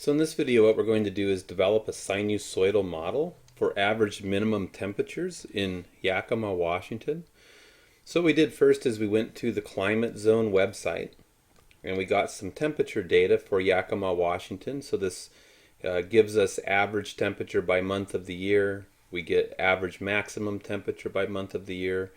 So in this video what we're going to do is develop a sinusoidal model for average minimum temperatures in Yakima, Washington. So what we did first is we went to the climate zone website and we got some temperature data for Yakima, Washington. So this gives us average temperature by month of the year. We get average maximum temperature by month of the year.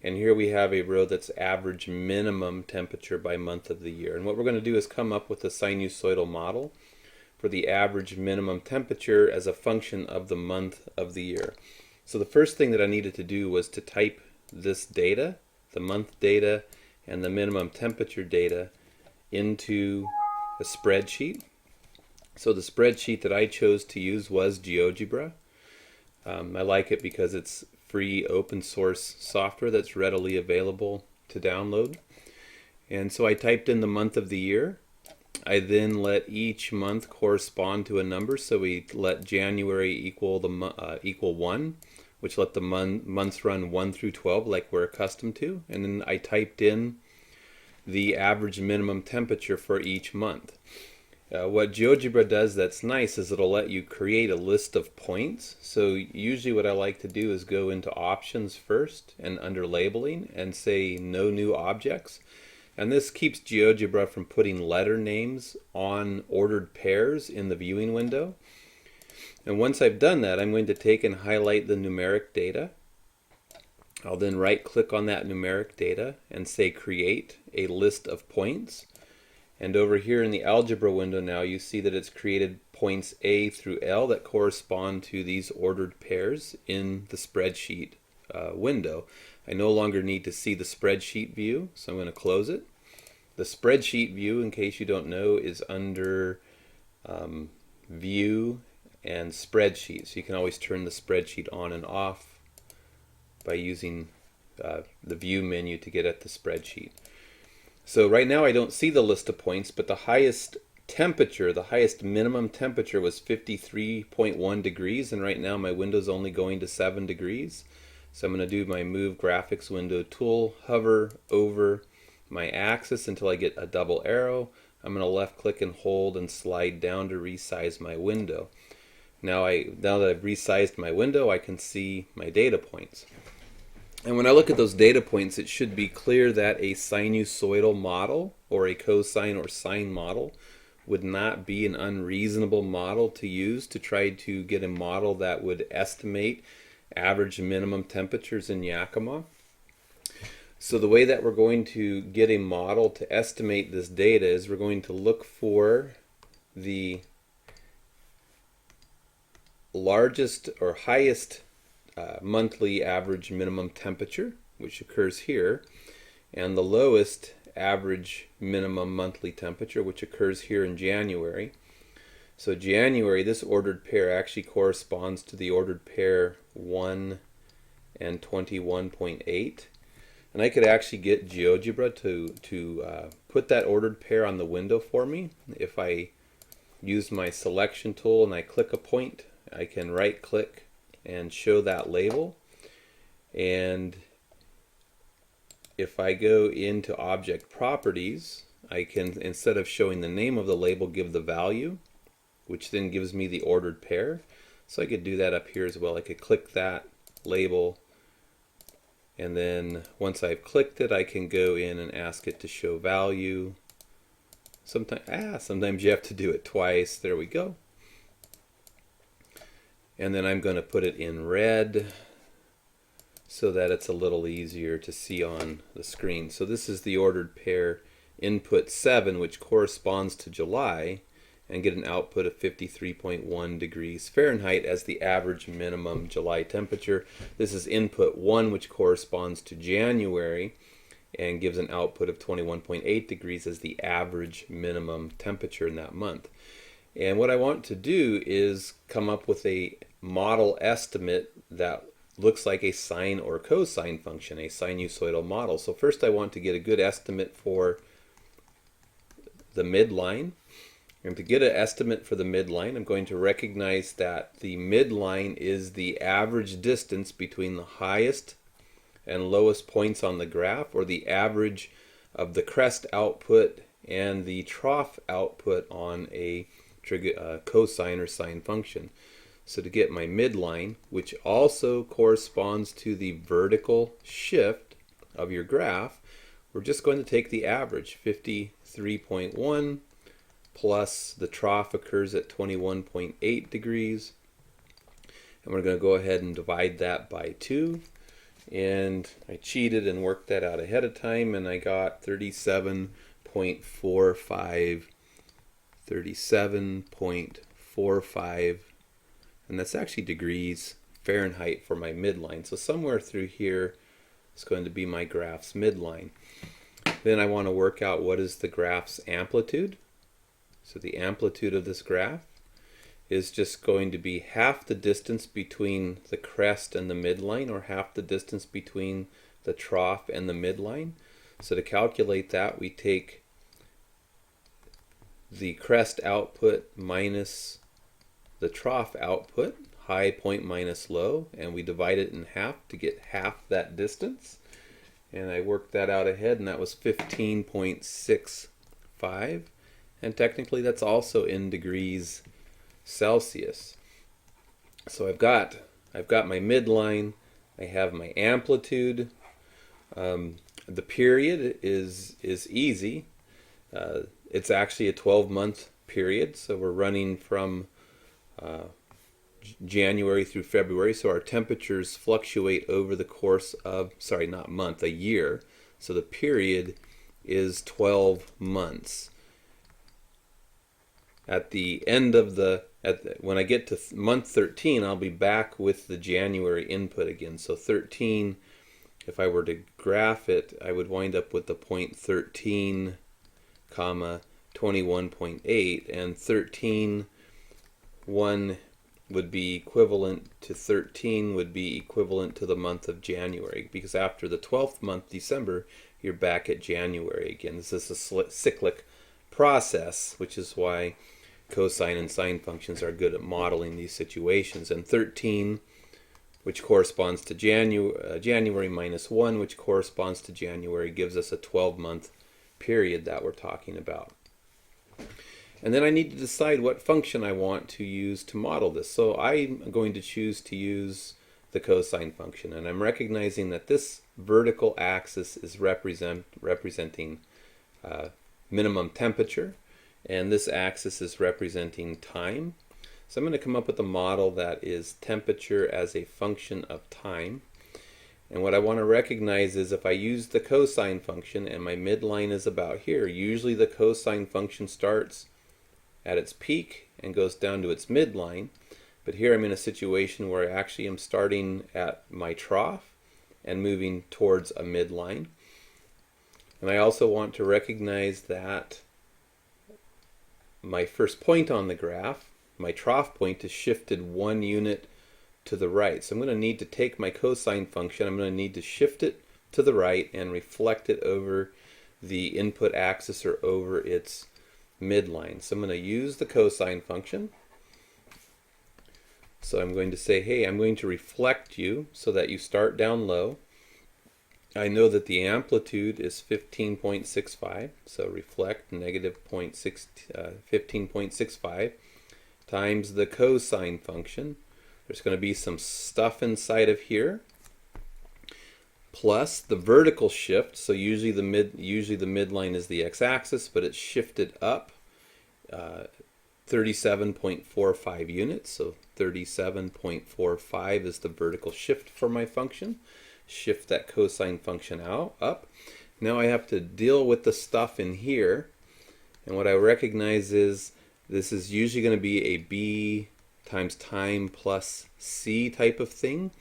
And here we have a row that's average minimum temperature by month of the year. And what we're going to do is come up with a sinusoidal model for the average minimum temperature as a function of the month of the year. So the first thing that I needed to do was to type this data, the month data and the minimum temperature data, into a spreadsheet. So the spreadsheet that I chose to use was GeoGebra. I like it because it's free open source software that's readily available to download. And so I typed in the month of the year. I then let each month correspond to a number, so we let January equal 1, which let the months run 1 through 12 like we're accustomed to, and then I typed in the average minimum temperature for each month. What GeoGebra does that's nice is it'll let you create a list of points. So usually what I like to do is go into options first and under labeling and say no new objects. And this keeps GeoGebra from putting letter names on ordered pairs in the viewing window. And once I've done that, I'm going to take and highlight the numeric data. I'll then right click on that numeric data and say create a list of points. And over here in the algebra window now you see that it's created points A through L that correspond to these ordered pairs in the spreadsheet window. I no longer need to see the spreadsheet view, so I'm going to close it. The spreadsheet view, in case you don't know, is under View and Spreadsheet. So you can always turn the spreadsheet on and off by using the View menu to get at the spreadsheet. So right now I don't see the list of points, but the highest temperature, the highest minimum temperature was 53.1 degrees, and right now my window's only going to 7 degrees. So I'm going to do my Move Graphics window tool, hover over my axis until I get a double arrow. I'm going to left click and hold and slide down to resize my window. Now that I've resized my window, I can see my data points. And when I look at those data points, it should be clear that a sinusoidal model or a cosine or sine model would not be an unreasonable model to use to try to get a model that would estimate average minimum temperatures in Yakima. So the way that we're going to get a model to estimate this data is we're going to look for the largest or highest monthly average minimum temperature, which occurs here, and the lowest average minimum monthly temperature, which occurs here in January. So January, this ordered pair actually corresponds to the ordered pair 1 and 21.8. And I could actually get GeoGebra to put that ordered pair on the window for me. If I use my selection tool and I click a point, I can right click and show that label. And if I go into object properties, I can, instead of showing the name of the label, give the value, which then gives me the ordered pair. So I could do that up here as well. I could click that label, and then once I've clicked it, I can go in and ask it to show value. Sometimes you have to do it twice. There we go. And then I'm going to put it in red so that it's a little easier to see on the screen. So this is the ordered pair input 7, which corresponds to July, and get an output of 53.1 degrees Fahrenheit as the average minimum July temperature. This is input 1, which corresponds to January, and gives an output of 21.8 degrees as the average minimum temperature in that month. And what I want to do is come up with a model estimate that looks like a sine or cosine function, a sinusoidal model. So first I want to get a good estimate for the midline. And to get an estimate for the midline, I'm going to recognize that the midline is the average distance between the highest and lowest points on the graph, or the average of the crest output and the trough output on a cosine or sine function. So to get my midline, which also corresponds to the vertical shift of your graph, we're just going to take the average, 53.1, plus the trough occurs at 21.8 degrees. And we're going to go ahead and divide that by 2. And I cheated and worked that out ahead of time, and I got 37.45, and that's actually degrees Fahrenheit for my midline. So somewhere through here is going to be my graph's midline. Then I want to work out what is the graph's amplitude. So the amplitude of this graph is just going to be half the distance between the crest and the midline, or half the distance between the trough and the midline. So to calculate that, we take the crest output minus the trough output, high point minus low, and we divide it in half to get half that distance. And I worked that out ahead, and that was 15.65. And technically that's also in degrees Celsius. So I've got my midline, I have my amplitude. The period is easy. It's actually a 12-month period, so we're running from January through February, so our temperatures fluctuate over the course of, sorry, not month, a year. So the period is 12 months. At the end of when I get to month 13, I'll be back with the January input again. So 13, if I were to graph it, I would wind up with the point 13, comma 21.8, and 13, 1 would be equivalent to 13 would be equivalent to the month of January, because after the 12th month, December, you're back at January again. This is a cyclic process, which is why cosine and sine functions are good at modeling these situations. And 13, which corresponds to January minus 1, which corresponds to January, gives us a 12-month period that we're talking about. And then I need to decide what function I want to use to model this. So I'm going to choose to use the cosine function, and I'm recognizing that this vertical axis is representing minimum temperature, and this axis is representing time. So I'm going to come up with a model that is temperature as a function of time. And what I want to recognize is if I use the cosine function and my midline is about here, usually the cosine function starts at its peak and goes down to its midline. But here I'm in a situation where I actually am starting at my trough and moving towards a midline. And I also want to recognize that my first point on the graph, my trough point, is shifted 1 unit to the right. So I'm going to need to take my cosine function, I'm going to need to shift it to the right and reflect it over the input axis or over its midline. So I'm going to use the cosine function. So I'm going to say, hey, I'm going to reflect you so that you start down low. I know that the amplitude is 15.65, so reflect negative 15.65 times the cosine function. There's going to be some stuff inside of here, plus the vertical shift. So usually the midline is the x-axis, but it's shifted up 37.45 units. So 37.45 is the vertical shift for my function. Shift that cosine function up. Now I have to deal with the stuff in here, and what I recognize is this is usually going to be a b times time plus c type of thing,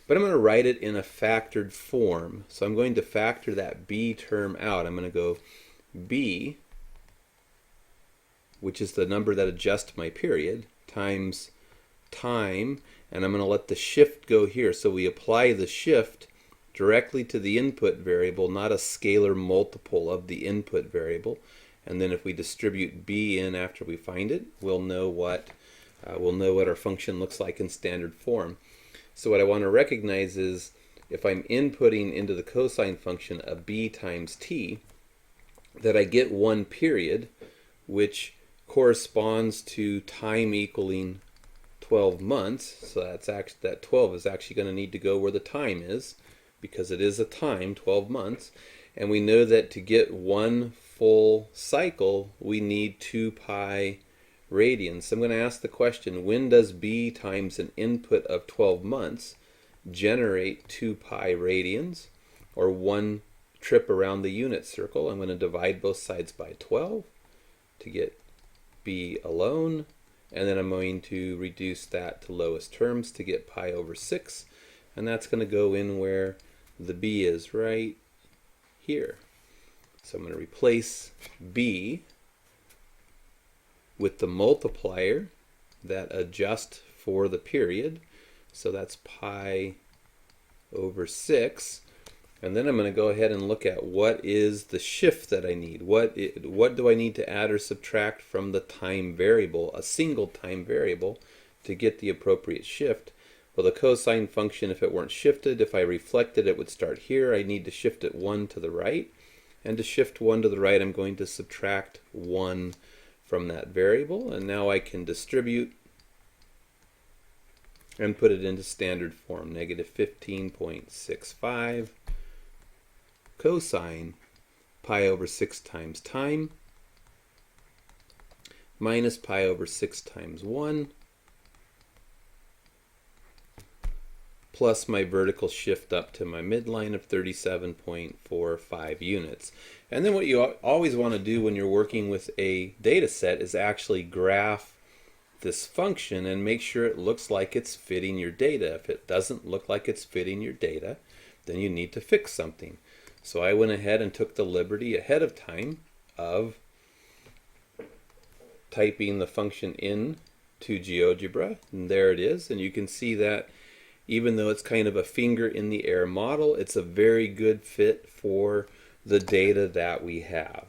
but I'm going to write it in a factored form. So I'm going to factor that b term out. I'm going to go b, which is the number that adjusts my period, times time, and I'm going to let the shift go here. So we apply the shift directly to the input variable, not a scalar multiple of the input variable. And then if we distribute b in after we find it, we'll know what our function looks like in standard form. So what I want to recognize is if I'm inputting into the cosine function a b times t, that I get one period, which corresponds to time equaling 12 months. So that's actually, that 12 is actually going to need to go where the time is, because it is a time, 12 months. And we know that to get one full cycle, we need 2 pi radians. So I'm going to ask the question, when does b times an input of 12 months generate 2 pi radians, or one trip around the unit circle? I'm going to divide both sides by 12 to get b alone, and then I'm going to reduce that to lowest terms to get pi over 6, and that's going to go in where the b is, right here. So I'm going to replace b with the multiplier that adjusts for the period, so that's pi over 6. And then I'm going to go ahead and look at what is the shift that I need. What do I need to add or subtract from the time variable, a single time variable, to get the appropriate shift? Well, the cosine function, if it weren't shifted, if I reflected, it would start here. I need to shift it 1 to the right. And to shift 1 to the right, I'm going to subtract 1 from that variable. And now I can distribute and put it into standard form. Negative 15.65 cosine pi over 6 times time minus pi over 6 times 1 plus my vertical shift up to my midline of 37.45 units. And then what you always want to do when you're working with a data set is actually graph this function and make sure it looks like it's fitting your data. If it doesn't look like it's fitting your data, then you need to fix something. So I went ahead and took the liberty ahead of time of typing the function in to GeoGebra, and there it is. And you can see that even though it's kind of a finger in the air model, it's a very good fit for the data that we have.